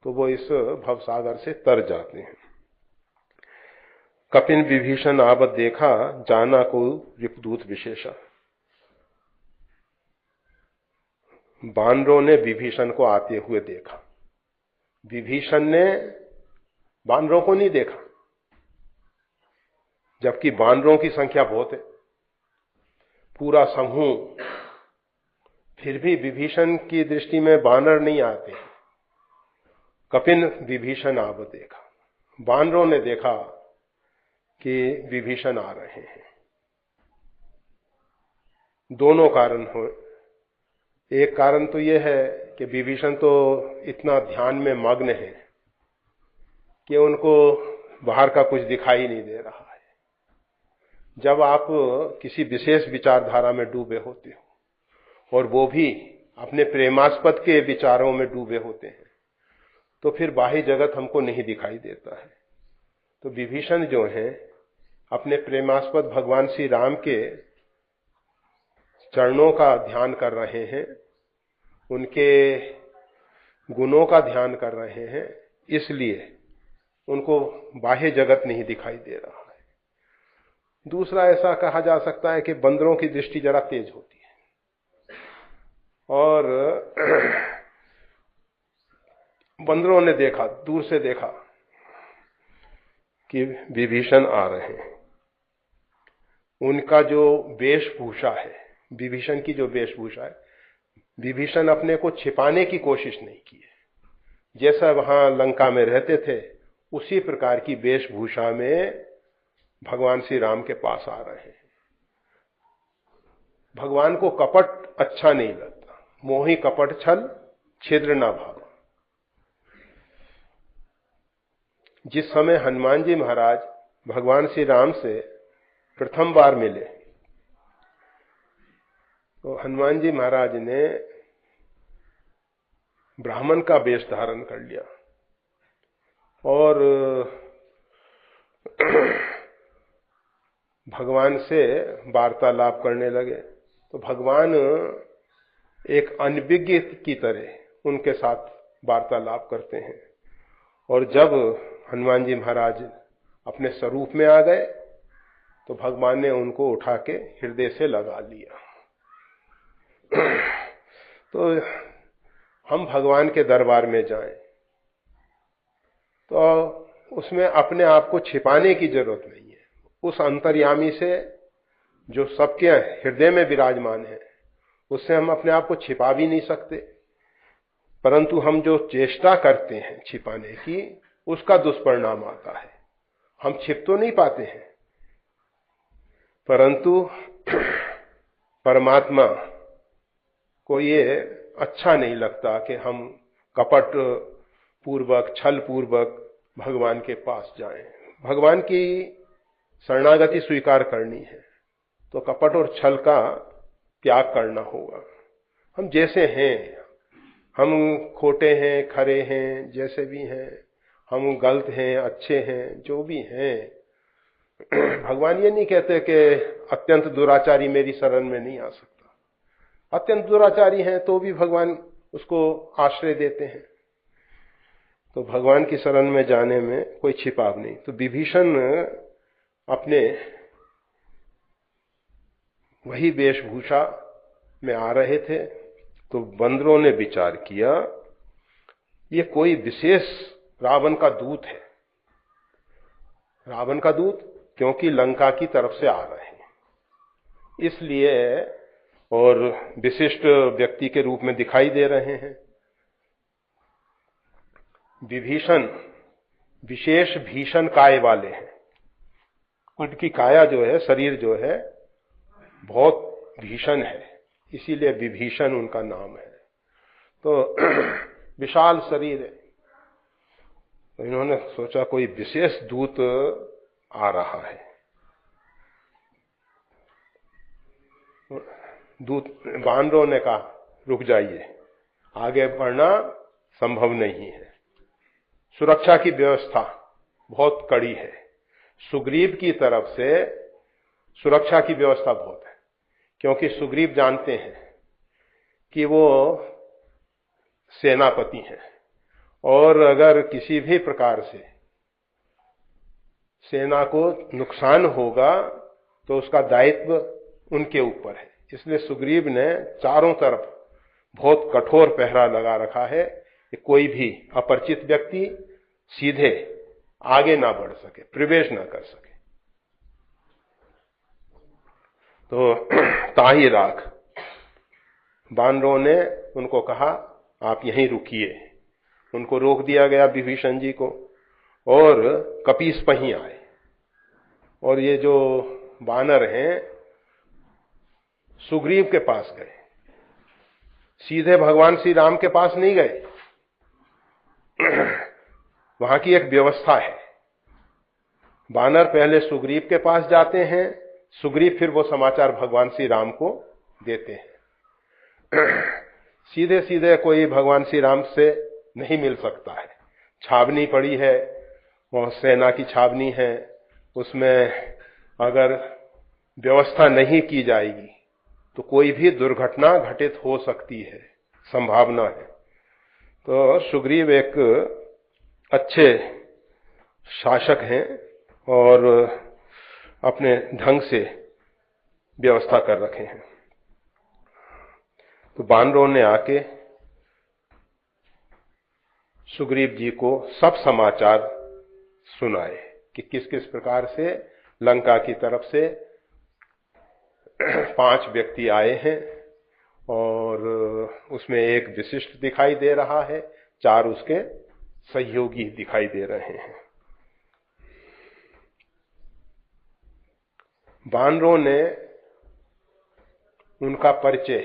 तो वो इस भवसागर से तर जाते हैं। कपिन विभीषण आवत देखा, जाना को रिपुदूत विशेषा। बानरों ने विभीषण को आते हुए देखा, विभीषण ने बानरों को नहीं देखा, जबकि बानरों की संख्या बहुत है, पूरा समूह, फिर भी विभीषण की दृष्टि में बानर नहीं आते। कपिन विभीषण आवत देखा, बानरों ने देखा कि विभीषण आ रहे हैं। दोनों कारण हो। एक कारण तो यह है कि विभीषण तो इतना ध्यान में मग्न है कि उनको बाहर का कुछ दिखाई नहीं दे रहा है। जब आप किसी विशेष विचारधारा में डूबे होते हो और वो भी अपने प्रेमास्पद के विचारों में डूबे होते हैं, तो फिर बाह्य जगत हमको नहीं दिखाई देता है। तो विभीषण जो हैं अपने प्रेमास्पद भगवान श्री राम के चरणों का ध्यान कर रहे हैं, उनके गुणों का ध्यान कर रहे हैं, इसलिए उनको बाह्य जगत नहीं दिखाई दे रहा है। दूसरा, ऐसा कहा जा सकता है कि बंदरों की दृष्टि जरा तेज होती है और बंदरों ने देखा, दूर से देखा कि विभीषण आ रहे हैं। उनका जो वेशभूषा है, विभीषण की जो वेशभूषा है, विभीषण अपने को छिपाने की कोशिश नहीं की है। जैसा वहां लंका में रहते थे उसी प्रकार की वेशभूषा में भगवान श्री राम के पास आ रहे हैं। भगवान को कपट अच्छा नहीं लगता, मोहि कपट छल छिद्र न भाव। जिस समय हनुमान जी महाराज भगवान श्री राम से प्रथम बार मिले, तो हनुमान जी महाराज ने ब्राह्मण का वेश धारण कर लिया और भगवान से वार्तालाप करने लगे। तो भगवान एक अनभिज्ञ की तरह उनके साथ वार्तालाप करते हैं और जब हनुमान जी महाराज अपने स्वरूप में आ गए तो भगवान ने उनको उठा के हृदय से लगा लिया। तो हम भगवान के दरबार में जाएं तो उसमें अपने आप को छिपाने की जरूरत नहीं है। उस अंतर्यामी से जो सबके हृदय में विराजमान है, उससे हम अपने आप को छिपा भी नहीं सकते, परंतु हम जो चेष्टा करते हैं छिपाने की, उसका दुष्परिणाम आता है। हम छिप तो नहीं पाते हैं, परंतु परमात्मा को ये अच्छा नहीं लगता कि हम कपट पूर्वक, छल पूर्वक भगवान के पास जाएं। भगवान की शरणागति स्वीकार करनी है तो कपट और छल का त्याग करना होगा। हम जैसे हैं, हम खोटे हैं, खरे हैं, जैसे भी हैं, हम गलत हैं, अच्छे हैं, जो भी हैं, भगवान ये नहीं कहते कि अत्यंत दुराचारी मेरी शरण में नहीं आ सकता। अत्यंत दुराचारी हैं तो भी भगवान उसको आश्रय देते हैं। तो भगवान की शरण में जाने में कोई छिपाव नहीं। तो विभीषण अपने वही वेशभूषा में आ रहे थे तो बंदरों ने विचार किया ये कोई विशेष रावण का दूत है। रावण का दूत क्योंकि लंका की तरफ से आ रहे हैं, इसलिए, और विशिष्ट व्यक्ति के रूप में दिखाई दे रहे हैं। विभीषण विशेष भीषण काय वाले हैं। उनकी काया जो है, शरीर जो है, बहुत भीषण है, इसीलिए विभीषण उनका नाम है। तो विशाल शरीर है। तो इन्होंने सोचा कोई विशेष दूत आ रहा है। दूत, बानरों ने कहा रुक जाइए, आगे बढ़ना संभव नहीं है। सुरक्षा की व्यवस्था बहुत कड़ी है। सुग्रीव की तरफ से सुरक्षा की व्यवस्था बहुत है, क्योंकि सुग्रीव जानते हैं कि वो सेनापति हैं और अगर किसी भी प्रकार से सेना को नुकसान होगा तो उसका दायित्व उनके ऊपर है। इसलिए सुग्रीव ने चारों तरफ बहुत कठोर पहरा लगा रखा है कि कोई भी अपरिचित व्यक्ति सीधे आगे ना बढ़ सके, प्रवेश ना कर सके। तो ताही राख, बानरों ने उनको कहा आप यहीं रुकिए। उनको रोक दिया गया विभीषण जी को, और कपीस पही आए। और ये जो बानर हैं सुग्रीव के पास गए, सीधे भगवान श्री राम के पास नहीं गए। वहां की एक व्यवस्था है, बानर पहले सुग्रीव के पास जाते हैं, सुग्रीव फिर वो समाचार भगवान श्री राम को देते हैं। सीधे सीधे कोई भगवान श्री राम से नहीं मिल सकता है। छावनी पड़ी है, वह सेना की छावनी है, उसमें अगर व्यवस्था नहीं की जाएगी तो कोई भी दुर्घटना घटित हो सकती है, संभावना है। तो सुग्रीव एक अच्छे शासक हैं और अपने ढंग से व्यवस्था कर रखे हैं। तो बानरों ने आके सुग्रीव जी को सब समाचार सुनाए कि किस किस प्रकार से लंका की तरफ से 5 व्यक्ति आए हैं, और उसमें एक विशिष्ट दिखाई दे रहा है, 4 उसके सहयोगी दिखाई दे रहे हैं। बानरों ने उनका परिचय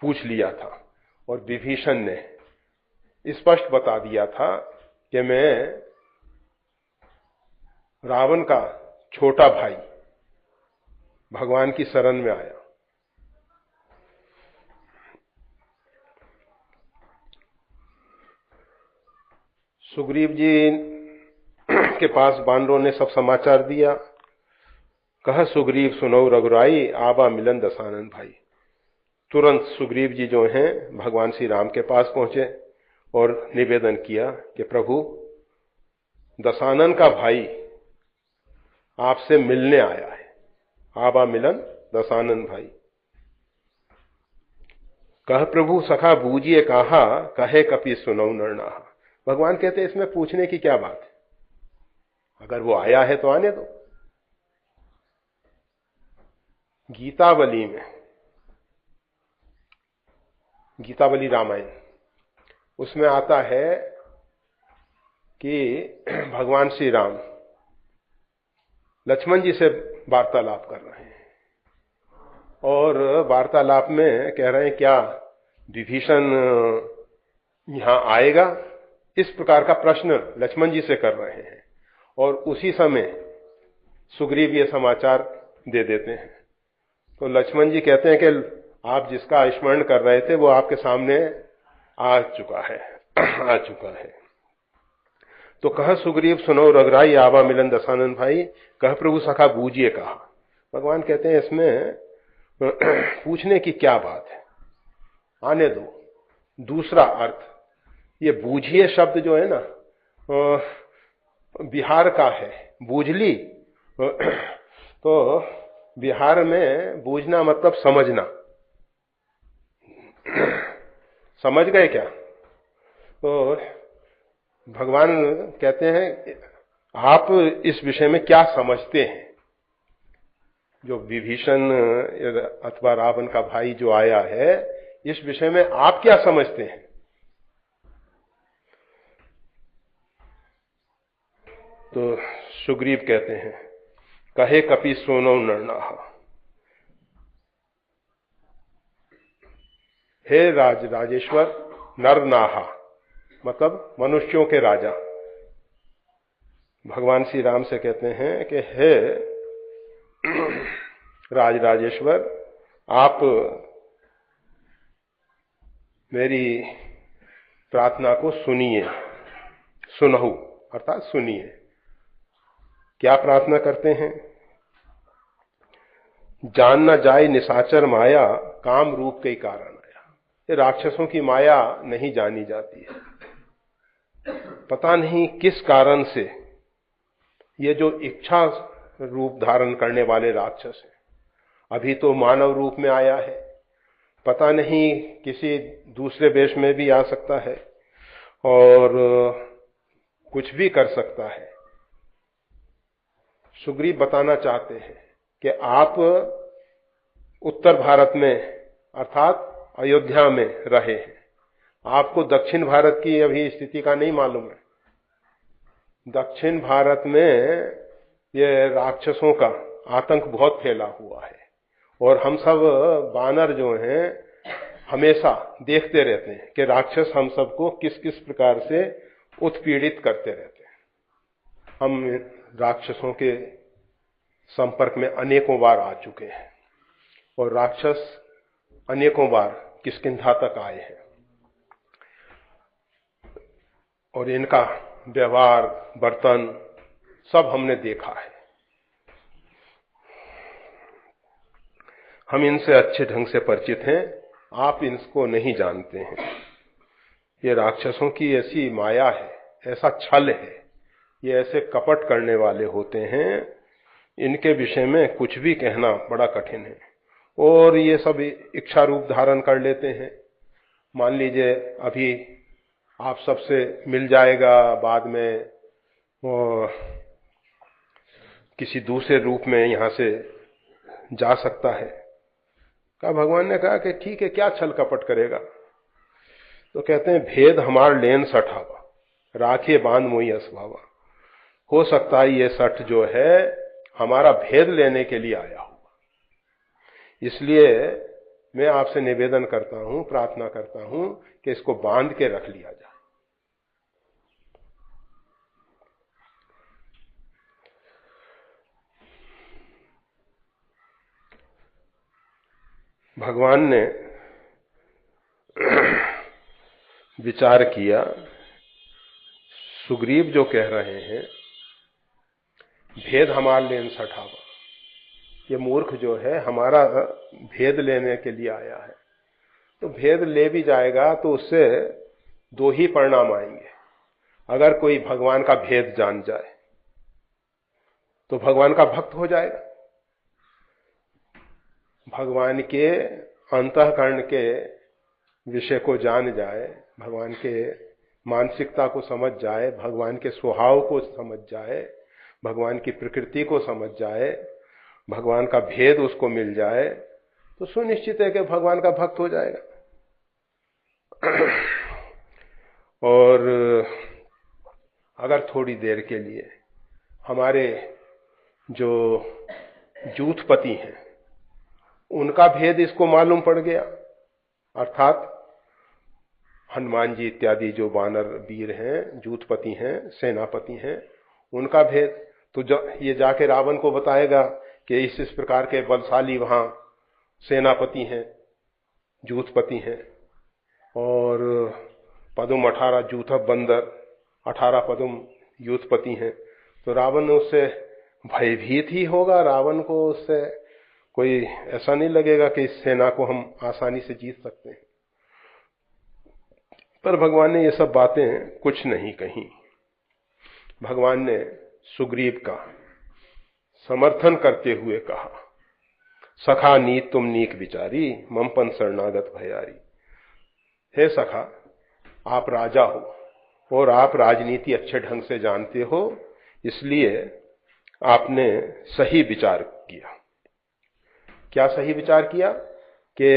पूछ लिया था और विभीषण ने स्पष्ट बता दिया था कि मैं रावण का छोटा भाई भगवान की शरण में आया। सुग्रीव जी के पास बानरों ने सब समाचार दिया। कह सुग्रीव सुनौ रघुराई, आबा मिलन दशानन भाई। तुरंत सुग्रीव जी जो हैं भगवान श्री राम के पास पहुंचे और निवेदन किया कि प्रभु, दशानन का भाई आपसे मिलने आया है। आबा मिलन दशानन भाई। कह प्रभु सखा बूझिए कहा, कहे कपि सुनौ नरनाहा। भगवान कहते हैं इसमें पूछने की क्या बात है, अगर वो आया है तो आने दो। गीतावली में, गीतावली रामायण, उसमें आता है कि भगवान श्री राम लक्ष्मण जी से वार्तालाप कर रहे हैं, और वार्तालाप में कह रहे हैं क्या विभीषण यहां आएगा, इस प्रकार का प्रश्न लक्ष्मण जी से कर रहे हैं। और उसी समय सुग्रीव ये समाचार दे देते हैं। तो लक्ष्मण जी कहते हैं कि आप जिसका स्मरण कर रहे थे वो आपके सामने आ चुका है। तो कह सुग्रीव सुनो रघुराई, आवा मिलन दशानन भाई। कह प्रभु सखा बूझिए कहा। भगवान कहते हैं इसमें पूछने की क्या बात है, आने दो। दूसरा अर्थ, ये बूझिए शब्द जो है ना बिहार का है, बूझली। तो बिहार में बूझना मतलब समझना। समझ गए क्या? तो भगवान कहते हैं आप इस विषय में क्या समझते हैं, जो विभीषण अथवा रावण का भाई जो आया है, इस विषय में आप क्या समझते हैं? तो सुग्रीव कहते हैं कहे कपि सोनो नरनाहा। हे राजेश्वर, नरनाहा मतलब मनुष्यों के राजा। भगवान श्री राम से कहते हैं कि हे राजेश्वर, आप मेरी प्रार्थना को सुनिए। सुनहु अर्थात सुनिए। क्या प्रार्थना करते हैं? जान न जाए निशाचर माया, काम रूप के कारण आया। ये राक्षसों की माया नहीं जानी जाती है। पता नहीं किस कारण से ये जो इच्छा रूप धारण करने वाले राक्षस हैं, अभी तो मानव रूप में आया है, पता नहीं किसी दूसरे वेश में भी आ सकता है और कुछ भी कर सकता है। सुग्रीव बताना चाहते हैं कि आप उत्तर भारत में अर्थात अयोध्या में रहे हैं, आपको दक्षिण भारत की अभी स्थिति का नहीं मालूम है। दक्षिण भारत में ये राक्षसों का आतंक बहुत फैला हुआ है और हम सब बानर जो हैं हमेशा देखते रहते हैं कि राक्षस हम सबको किस किस प्रकार से उत्पीड़ित करते रहते हैं। हम राक्षसों के संपर्क में अनेकों बार आ चुके हैं और राक्षस अनेकों बार किष्किंधा तक आए हैं और इनका व्यवहार, बर्तन सब हमने देखा है। हम इनसे अच्छे ढंग से परिचित हैं, आप इनको नहीं जानते हैं। ये राक्षसों की ऐसी माया है, ऐसा छल है, ये ऐसे कपट करने वाले होते हैं, इनके विषय में कुछ भी कहना बड़ा कठिन है। और ये सब इच्छा रूप धारण कर लेते हैं। मान लीजिए अभी आप सबसे मिल जाएगा, बाद में वो किसी दूसरे रूप में यहां से जा सकता है। भगवान ने कहा कि ठीक है, क्या छल कपट करेगा? तो कहते हैं भेद हमार लेन सठावा, राखे बांध मोई असवावा। हो सकता है ये सठ जो है हमारा भेद लेने के लिए आया होगा, इसलिए मैं आपसे निवेदन करता हूं, प्रार्थना करता हूं कि इसको बांध के रख लिया जाए। भगवान ने विचार किया, सुग्रीव जो कह रहे हैं भेद हमार लेन सठावा, ये मूर्ख जो है हमारा भेद लेने के लिए आया है। तो भेद ले भी जाएगा तो उससे दो ही परिणाम आएंगे। अगर कोई भगवान का भेद जान जाए तो भगवान का भक्त हो जाएगा, भगवान के अंतःकरण के विषय को जान जाए, भगवान के मानसिकता को समझ जाए, भगवान के स्वभाव को समझ जाए, भगवान की प्रकृति को समझ जाए, भगवान का भेद उसको मिल जाए तो सुनिश्चित है कि भगवान का भक्त हो जाएगा। और अगर थोड़ी देर के लिए हमारे जो जूथपति हैं उनका भेद इसको मालूम पड़ गया, अर्थात हनुमान जी इत्यादि जो वानर वीर हैं, जूथपति हैं, सेनापति हैं, उनका भेद, तो ये जाके रावण को बताएगा कि इस प्रकार के बलशाली वहां सेनापति हैं, जूथपति हैं और पदुम 18 जूथब बंदर 18 पदुम यूथपति हैं। तो रावण उससे भयभीत ही होगा, रावण को उससे कोई ऐसा नहीं लगेगा कि इस सेना को हम आसानी से जीत सकते हैं। पर भगवान ने ये सब बातें कुछ नहीं कही। भगवान ने सुग्रीव का समर्थन करते हुए कहा, सखा नीत तुम नीक विचारी, ममपन शरणागत भयारी। हे सखा, आप राजा हो और आप राजनीति अच्छे ढंग से जानते हो, इसलिए आपने सही विचार किया। क्या सही विचार किया? कि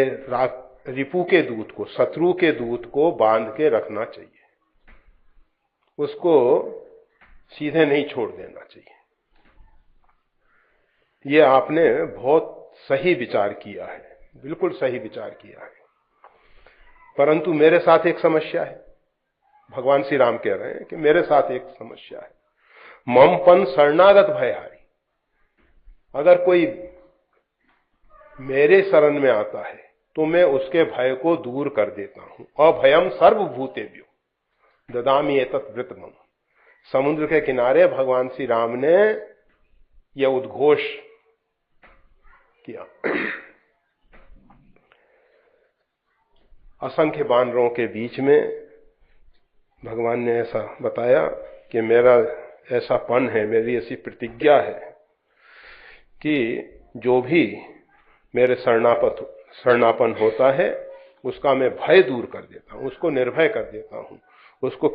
रिपु के दूत को, शत्रु के दूत को बांध के रखना चाहिए, उसको सीधे नहीं छोड़ देना चाहिए। ये आपने बहुत सही विचार किया है, बिल्कुल सही विचार किया है। परंतु मेरे साथ एक समस्या है। भगवान श्री राम कह रहे हैं कि मेरे साथ एक समस्या है, ममपन शरणागत भयहारी। अगर कोई मेरे शरण में आता है तो मैं उसके भय को दूर कर देता हूं। अभयम सर्वभूतेभ्यो ददामि एतत् वृत्तमम। समुद्र के किनारे भगवान श्री राम ने यह उद्घोष किया। असंख्य बानरों के बीच में भगवान ने ऐसा बताया कि मेरा ऐसा पन है, मेरी ऐसी प्रतिज्ञा है कि जो भी मेरे शरणापन होता है उसका मैं भय दूर कर देता हूं, उसको निर्भय कर देता हूं, उसको